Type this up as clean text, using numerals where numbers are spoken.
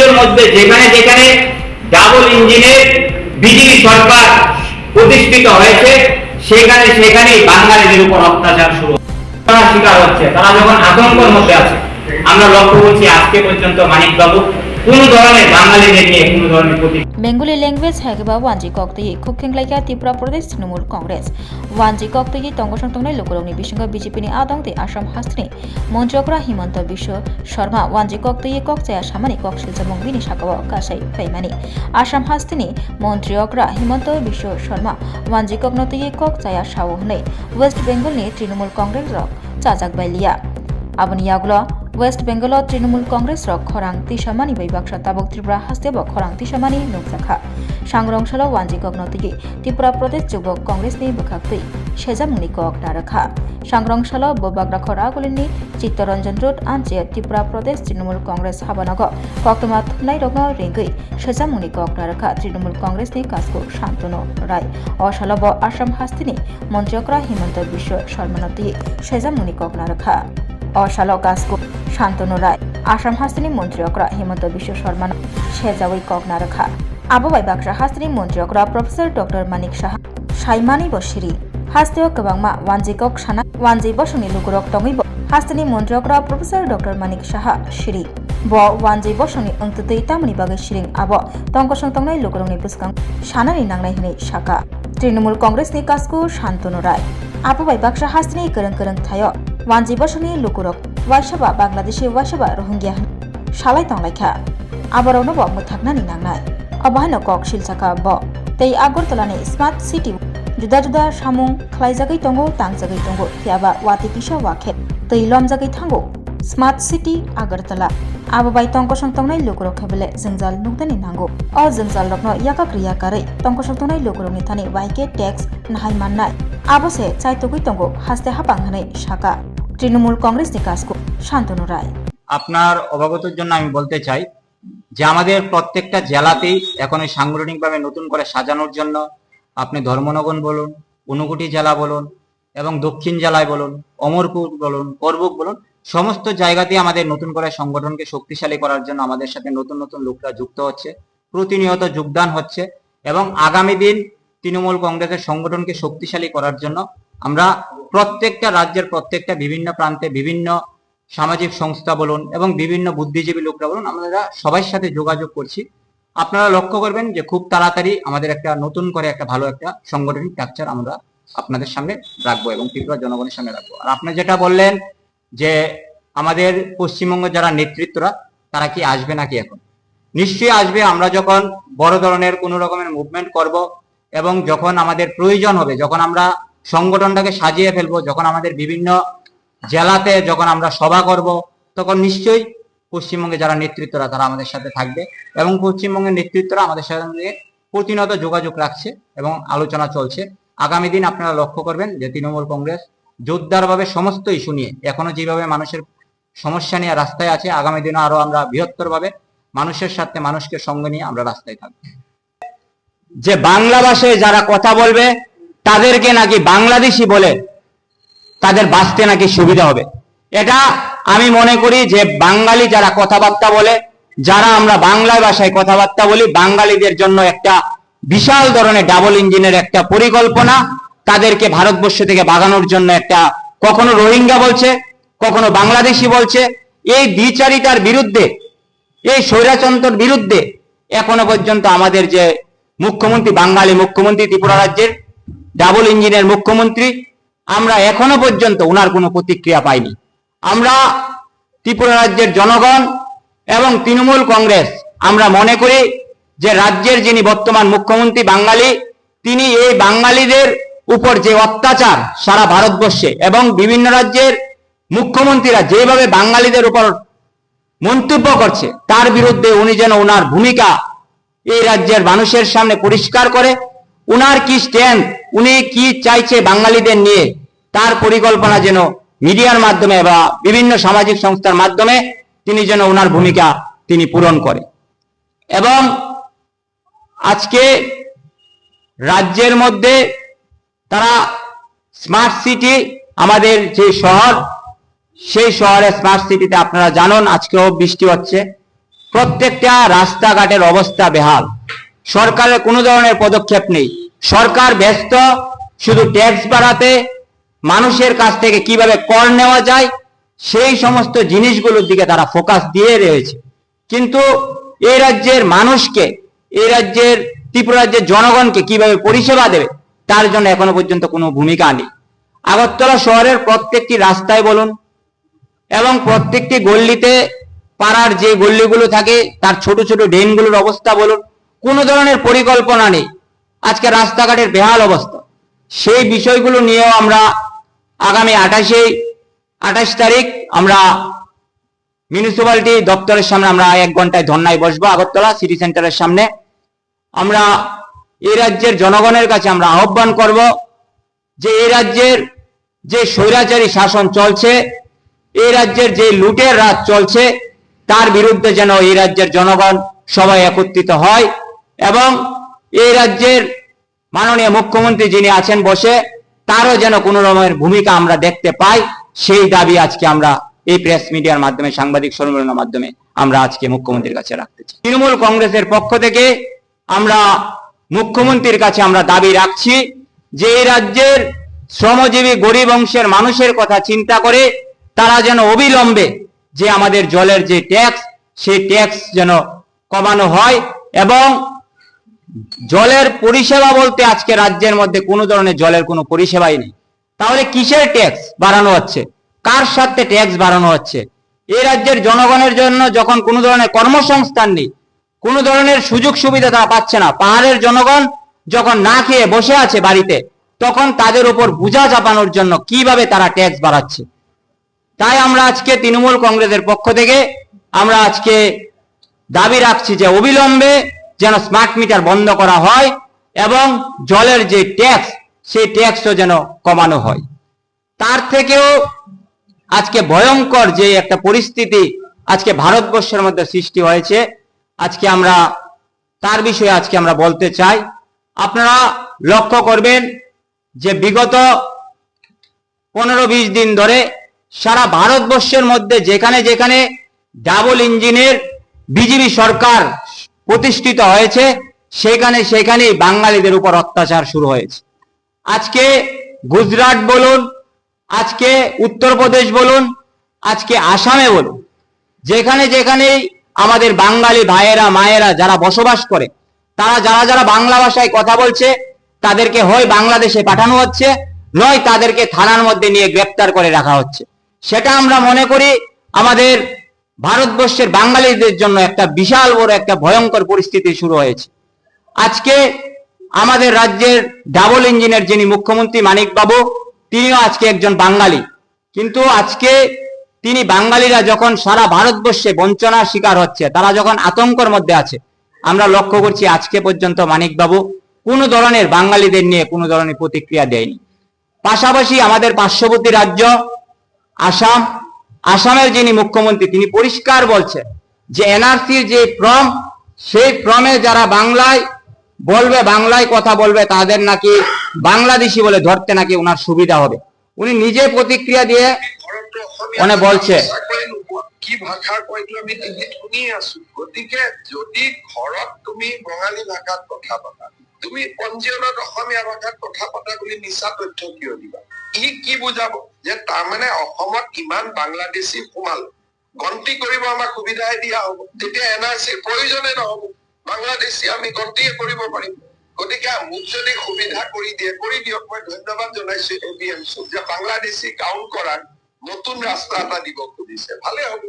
রাজ্যের মধ্যে যেখানে যেখানে ডাবল ইঞ্জিনের বিজেপি সরকার প্রতিষ্ঠিত হয়েছে সেখানে সেখানেই বাঙালিদের উপর অত্যাচার শুরু শিকার হচ্ছে। তারা যখন আতঙ্কের মধ্যে আছে, আমরা লক্ষ্য করছি আজকে পর্যন্ত মানিকবাবু কোন ধরনের বাঙালিদের নিয়ে কোন ধরনের বেঙ্গলি ল্যাঙ্গুয়েজ হাইগবা ওয়ানজি কক্তyi খুবखेंलाइका त्रिपुरा प्रदेश तृणमूल कांग्रेस वानजी कक्तyi तंगसं तंगनाय लोकरंनि बिसंग बीजेपीनि आदंते आसाम हास्तिनि मन्त्रिग्रा हिमन्त बिश्व शर्मा वानजी कक्तyi कक्जाया सामानि कक्सिलजामं बिनि साकाव गासै फैमानि आसाम हास्तिनि मन्त्रिग्रा हिमन्त बिश्व शर्मा वानजी कक्तyi कक्जाया साव हनै वेस्ट बेंगलनि तृणमूल कांग्रेस रक चाजाक बायलिया आबनि यागुलो वेस्ट बेंगल तृणमूल कांग्रेस रक खरां तिसामानि बै बाक्सा ताबक त्रिपुरा हास्तेब खरां तिसामानि नुकजाखा सांग्रंसाल वानजी कक्नतyi त्रिपुरा प्रदेश जुबक कांग्रेसनि बखाक्तै सेजामुनि कक नारखा सांग्रंसाल बबाग्रा खरागुलिनि चित्तरंजन रोड आनचे त्रिपुरा प्रदेश तृणमूल कांग्रेस हाबानग कक्तमा थुमनाय रग रेगै सेजामुनि कक नारखा तृणमूल कांग्रेसनि काजको शान्तनु राय असालब आसाम हास्तिनि मन्त्रिग्रा हिमन्त बिश्व शर्मानतyi सेजामुनि कक नारखा असाल काजको शान्तनु राय आसाम हास्तिनि मन्त्रिग्रा हिमन्त बिश्व शर्मा सेजावै कक नारखा आबोबाय बाक्सा हास्तिनि मन्त्रिग्रा प्रोफेसर डक्टर मानिक साहा साइमानि बसिरि हास्तियाव गोबांमा वानजि कक साना वानजि बसंनि लुगुरक तङैबो हास्तिनि मन्त्रिग्रा प्रोफेसर डक्टर मानिक साहा सिरि ब वानजि बसंनि ओंतुतै तामनि बागै सिरिं आबो तंगसं तंगनाय लुगुरंनि बुसकां सानानि नांनाय हनै साका तृणमूल कांग्रेसनि काजको शान्तनु राय आबोबाय बाक्सा हास्तिनि गोरों गोरों थायो वानजि बसंनि लुगुरक वाइसाबा बांलादेशी वाइसाबा रोहिंग्या सालाय तंलायखा आबारावनो ब मुथागनानि नांनाय अबाहानो कक सिलसाखा ब तै आगरतलानि स्मार्ट सिटी जुदा जुदा सामुं खलायजागै दंगो तांजागै दंगो याबा वाति किसा वाखे तै लमजागै थांगो स्मार्ट सिटी आगरतला आबोबाय तंगसं तंगनाय लुगुरक खेबले जोंजाल नुगदानि नांगौ अ जोंजाल रकनो याकाक्रिया कारै तंगसं तंगनाय लुगुरकनि थानि वाइके टैक्स नाहाय माननाय आबोसे चाइतगै दंगो हास्ते हाबां हनै साका तृणमूल कांग्रेसनि काजको शान्तनु राय আপনার অবগতির জন্য আমি বলতে চাই যে আমাদের প্রত্যেকটা জেলাতেই এখন সাংগঠনিকভাবে নতুন করে সাজানোর জন্য আপনি ধর্মনগর বলুন, ঊনকোটি জেলা বলুন এবং দক্ষিণ জেলায় বলুন, অমরপুর বলুন, করবুক বলুন, সমস্ত জায়গাতেই আমাদের নতুন করে সংগঠনকে শক্তিশালী করার জন্য আমাদের সাথে নতুন নতুন লোকরা যুক্ত হচ্ছে, প্রতিনিয়ত যোগদান হচ্ছে এবং আগামী দিন তৃণমূল কংগ্রেসের সংগঠনকে শক্তিশালী করার জন্য আমরা প্রত্যেকটা রাজ্যের প্রত্যেকটা বিভিন্ন প্রান্তে বিভিন্ন সামাজিক সংস্থা বলুন এবং বিভিন্ন বুদ্ধিজীবী লোকরা বলুন, আমরা সবার সাথে যোগাযোগ করছি। আপনারা লক্ষ্য করবেন যে খুব তাড়াতাড়ি আমাদের একটা নতুন করে একটা ভালো একটা সাংগঠনিক স্ট্রাকচার আমরা আপনাদের সামনে রাখবো এবং ত্রিপুরা জনগণের সামনে রাখবো। আর আপনি যেটা বললেন যে আমাদের পশ্চিমবঙ্গের যারা নেতৃত্বরা তারা কি আসবে নাকি, এখন নিশ্চয়ই আসবে। আমরা যখন বড় ধরনের কোনো রকমের মুভমেন্ট করব এবং যখন আমাদের প্রয়োজন হবে, যখন আমরা সংগঠনটাকে সাজিয়ে ফেলবো, যখন আমাদের বিভিন্ন জেলাতে যখন আমরা সভা করব, তখন নিশ্চয়ই পশ্চিমবঙ্গে যারা নেতৃত্বরা তারা আমাদের সাথে থাকবে এবং পশ্চিমবঙ্গের নেতৃত্বরা আমাদের সাথে প্রতিনিয়ত যোগাযোগ রাখছে এবং আলোচনা চলছে। আগামী দিন আপনারা লক্ষ্য করবেন যে তৃণমূল কংগ্রেস জোরদারভাবে সমস্ত ইস্যু নিয়ে এখনো যেভাবে মানুষের সমস্যা নিয়ে রাস্তায় আছে, আগামী দিনে আরো আমরা বৃহত্তরভাবে মানুষের সাথে মানুষকে সঙ্গে নিয়ে আমরা রাস্তায় থাকবো। যে বাংলা ভাষায় যারা কথা বলবে তাদেরকে নাকি বাংলাদেশি বলে তাদের বাঁচতে নাকি সুবিধা হবে, এটা আমি মনে করি যে বাঙালি যারা কথাবার্তা বলে, যারা আমরা বাংলা ভাষায় কথাবার্তা বলি, বাঙালিদের জন্য একটা বিশাল ধরনের ডাবল ইঞ্জিনের একটা পরিকল্পনা, তাদেরকে ভারতবর্ষ থেকে ভাগানোর জন্য একটা কখনো রোহিঙ্গা বলছে, কখনো বাংলাদেশি বলছে। এই দ্বিচারিতার বিরুদ্ধে, এই স্বৈরাতন্ত্রের বিরুদ্ধে এখনো পর্যন্ত আমাদের যে মুখ্যমন্ত্রী, বাঙালি মুখ্যমন্ত্রী, ত্রিপুরা রাজ্যের ডাবল ইঞ্জিনের মুখ্যমন্ত্রী, আমরা এখনো পর্যন্ত ওনার কোনো প্রতিক্রিয়া পাইনি। আমরা ত্রিপুরা রাজ্যের জনগণ এবং তৃণমূল কংগ্রেস আমরা মনে করি যে রাজ্যের যিনি বর্তমান মুখ্যমন্ত্রী বাঙালি, তিনি এই বাঙালিদের উপর যে অত্যাচার সারা ভারতবর্ষে এবং বিভিন্ন রাজ্যের মুখ্যমন্ত্রীরা যেভাবে বাঙালিদের উপর মন্তব্য করছে, তার বিরুদ্ধে উনি যেন ওনার ভূমিকা এই রাজ্যের মানুষের সামনে পরিষ্কার করে, উনার কি স্ট্যান্ড, উনি কি চাইছে বাঙালিদের নিয়ে, তার পরিকল্পনা যেন মিডিয়ার মাধ্যমে বা বিভিন্ন সামাজিক সংস্থার মাধ্যমে তিনি যেন ওনার ভূমিকা তিনি পূরণ করে। এবং আজকে রাজ্যের মধ্যে তারা স্মার্ট সিটি, আমাদের যে শহর, সেই শহরে স্মার্ট সিটিতে আপনারা জানেন আজকেও বৃষ্টি হচ্ছে, প্রত্যেকটা রাস্তাঘাটের অবস্থা বেহাল, সরকারের কোনো ধরনের পদক্ষেপ নেই। সরকার ব্যস্ত শুধু ট্যাক্স বাড়াতে, মানুষের কাছ থেকে কিভাবে কর নেওয়া যায় সেই সমস্ত জিনিসগুলোর দিকে তারা ফোকাস দিয়ে রয়েছে। কিন্তু এই রাজ্যের মানুষকে, এই রাজ্যের ত্রিপুরা রাজ্যের জনগণকে কিভাবে পরিষেবা দেবে তার জন্য এখনো পর্যন্ত কোনো ভূমিকা নেই। আগরতলা শহরের প্রত্যেকটি রাস্তায় বলুন এবং প্রত্যেকটি গল্লিতে, পাড়ার যে গল্লিগুলো থাকে তার ছোট ছোট ড্রেনগুলোর অবস্থা বলুন, কোনো ধরনের পরিকল্পনা নেই। আজকে রাস্তাঘাটের বেহাল অবস্থা, সেই বিষয়গুলো নিয়েও আমরা আগামী 28 তারিখ আমরা মিউনিসিপ্যালিটি দপ্তরের সামনে আমরা 1 ঘন্টায় ধর্নায় বসবো। আগরতলা সিটি সেন্টারের সামনে আমরা এই রাজ্যের জনগণের কাছে আমরা আহ্বান করব যে এই রাজ্যের যে স্বৈরাচারী শাসন চলছে, এই রাজ্যের যে লুটের রাজ চলছে, তার বিরুদ্ধে যেন এই রাজ্যের জনগণ সবাই একত্রিত হয় এবং এই রাজ্যের মাননীয় মুখ্যমন্ত্রী যিনি আছেন বসে, তারও যেন কোনো রকমের ভূমিকা আমরা দেখতে পাই, সেই দাবি আজকে আমরা এই প্রেস মিডিয়ার মাধ্যমে, সাংবাদিক সম্মেলনের মাধ্যমে আমরা আজকে মুখ্যমন্ত্রীর কাছে রাখতে চাই। তৃণমূল কংগ্রেসের পক্ষ থেকে আমরা মুখ্যমন্ত্রীর কাছে আমরা দাবি রাখছি যে এই রাজ্যের শ্রমজীবী গরিব অংশের মানুষের কথা চিন্তা করে তারা যেন অবিলম্বে যে আমাদের জলের যে ট্যাক্স, সেই ট্যাক্স যেন কমানো হয় এবং জলের পরিষেবা বলতে আজকে রাজ্যের মধ্যে কোনো ধরনের জলের কোনো পরিষেবাই নেই। তাহলে কিসের ট্যাক্স বাড়ানো হচ্ছে, কার সাথে ট্যাক্স বাড়ানো হচ্ছে? এই রাজ্যের জনগণের জন্য যখন কোনো ধরনের কর্মসংস্থান নেই, কোনো ধরনের সুযোগ সুবিধা তারা পাচ্ছে না, পাহাড়ের জনগণ যখন না খেয়ে বসে আছে বাড়িতে, তখন তাদের উপর বোঝা চাপানোর জন্য কিভাবে তারা ট্যাক্স বাড়াচ্ছে। তাই আমরা আজকে তৃণমূল কংগ্রেসের পক্ষ থেকে আমরা আজকে দাবি রাখছি যে অবিলম্বে যেন স্মার্ট মিটার বন্ধ করা হয় এবং জলের যে ট্যাক্স, সেই ট্যাক্সও যেন কমানো হয়। তার থেকেও আজকে ভয়ঙ্কর যে একটা পরিস্থিতি আজকে ভারতবর্ষের মধ্যে সৃষ্টি হয়েছে, আজকে আমরা তার বিষয়ে আজকে আমরা বলতে চাই। আপনারা লক্ষ্য করবেন যে বিগত 15-20 দিন ধরে সারা ভারতবর্ষের মধ্যে যেখানে যেখানে ডাবল ইঞ্জিনের বিজেপি সরকার প্রতিষ্ঠিত হয়েছে, সেখানেই বাঙালিদের উপর অত্যাচার শুরু হয়েছে। আজকে গুজরাট বলুন, আজকে উত্তরপ্রদেশ বলুন, আজকে আসামে বলুন, যেখানে যেখানেই আমাদের বাঙালি ভাইয়েরা মায়েরা যারা বসবাস করে, তারা যারা বাংলা ভাষায় কথা বলছে তাদেরকে হয় বাংলাদেশে পাঠানো হচ্ছে, নয় তাদেরকে থানার মধ্যে নিয়ে গ্রেপ্তার করে রাখা হচ্ছে। সেটা আমরা মনে করি আমাদের ভারতবর্ষের বাঙালিদের জন্য একটা বিশাল বড় একটা ভয়ঙ্কর পরিস্থিতি শুরু হয়েছে। আজকে আমাদের রাজ্যের ডাবল ইঞ্জিনের যিনি মুখ্যমন্ত্রী মানিক বাবু, তিনিও আজকে একজন বাঙালি, কিন্তু আজকে তিনি বাঙালিরা যখন সারা ভারতবর্ষে বঞ্চনার শিকার হচ্ছে, তারা যখন আতঙ্কের মধ্যে আছে, আমরা লক্ষ্য করছি আজকে পর্যন্ত মানিক বাবু কোনো ধরনের বাঙালিদের নিয়ে কোনো ধরনের প্রতিক্রিয়া দেয়নি। পাশাপাশি আমাদের পার্শ্ববর্তী রাজ্য আসামের যিনি মুখ্যমন্ত্রী, তিনি পরিষ্কার বলছেন যে এনআরসির যে ফর্ম, সেই ফর্মে যারা বাংলায় কথা বলবে তাদের নাকি বাংলাদেশি বলে ধরতে নাকি ওনার সুবিধা হবে। উনি নিজে প্রতিক্রিয়া দিয়ে উনি বলছে কি ভাষা কয়টো আমি টিভিত শুনি আছো। গতিকে যদি ঘৰত তুমি বঙালী ভাষাত কথা পাতা, তুমি পঞ্জীয়নত অসমীয়া ভাষাত কথা পাতা বুলি মিছা তথ্য কিয় দিবা? ই কি বুজাব যে তাৰমানে অসমত ইমান বাংলাদেশী সোমাল, গন্তি কৰিব আমাক সুবিধাই দিয়া হব, তেতিয়া এনআৰচিৰ প্ৰয়োজনে নহব, বাংলাদেশী আমি গন্তিয়ে কৰিব পাৰিম। গতিকে মোক যদি সুবিধা কৰি দিয়ক। মই ধন্যবাদ জনাইছো এবিএমচিক যে বাংলাদেশী কাউন্ট কৰাৰ নতুন ৰাস্তা এটা দিব খুজিছে, ভালে হ'ব।